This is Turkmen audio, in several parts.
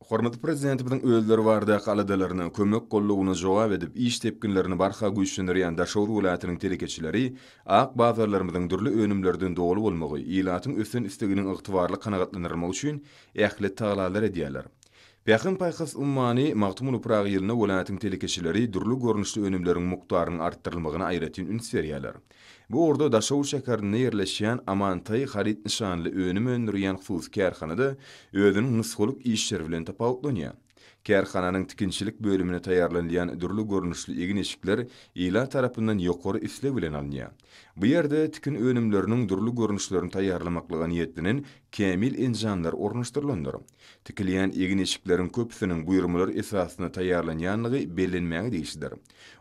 Hormatly prezidentimizin özleri bardak aladalaryna kömek gollugyna jogap edip iş tepkinlerini barha güýçlendirýän Daşowur welaýatynyň telekeçileri ak bazarlarymyzyň dürli önümlerden dogly bolmagy, ilatyň ösen isteginiň ygtybarly kanagatlandyrmagy üçin ähli tagalar edýärler. Pähim paýhas ummany magtumun upragy ýylyna welaýatyň telekeçileri dürli görnüşli önümleriň mukdarynyň artdyrylmagyna aýratyn üns berýärler. Bu orada Daşowur şäherinde ýerleşýän Amantay harit nişanly önüm öndürýän hususy kärhanada özüniň nusgulyk işleri bilen tapawutlanýar. Kärhananyň tikinçilik bölümine taýýarlanýan dürli görnüşli egin eşikler ila tarapyndan ýokary isle bilen alınýar. Bu ýerde tikin önümleriniň dürli görnüşlerini taýýarlamaklyga niýetlenen kämil enjanlar ornaşdyrylandyr. Tikilýän egin eşikleriň köpüsiniň buýrumlar esasyna taýýarlanýanlygy bellenmäge diýişdir.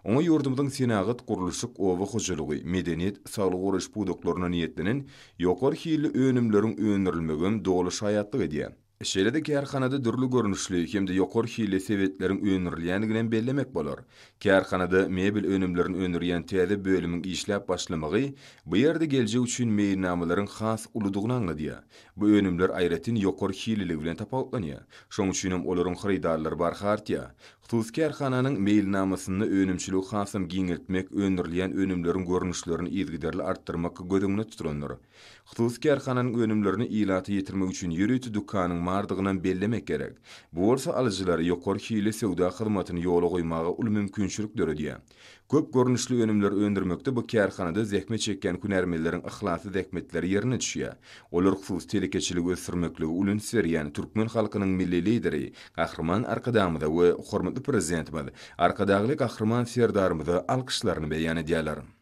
Oňa ýurdumyzyň Senagat gurulşyk owa hojalygy, medeniýet, saglyk goraş budaklaryna niýetlenen ýokary hili önümleriň öndürilmegen dogly şaýatlyk edýär. Şeýle-de kärhanada dürli görnüşli hemde ýokary hili sebetleriň öndürilýänligini bellemek bolar. Kärhanada mebel önümlerini öndürýän täze bölümiň işläp başlamagy bu ýerde geljek üçin meýilnamalaryň has uludygyny anladýar. Bu önümler aýratyn ýokary hililik bilen tapawutlanýar. Şoň üçin hem olaryň hyrydarlary barhartýar. Hususy kärhananyň meýilnamasyny önümçilik hasam giňeltmek, öndürilýän önümleriň görnüşlerini ýetgiderli artdyrmak gödüňine tutulanlar. Hususy kärhananyň önümlerini ilaty ýetirmek üçin ýürüýti dukanyň mardygynan bellemek gerek. Bu bolsa alyjylary ýokary hili sewda hyzmatyny ýola goýmagy ul mümkinçilik döredýär. Köp görnüşli önümler öndürmekde bu kärhanada zähmet çekýän kunärmeleriň ihlasy zähmetleri ýerine düşýär. Olar hususy telekeçilik ösürmekligi ulun serýän türkmen halkynyň milli lideri, Gahrman Arkadamyza we hormatly prezidentimiz Arkadagyly Gahrman serdarymyza alkyşlaryny beýan edýärler.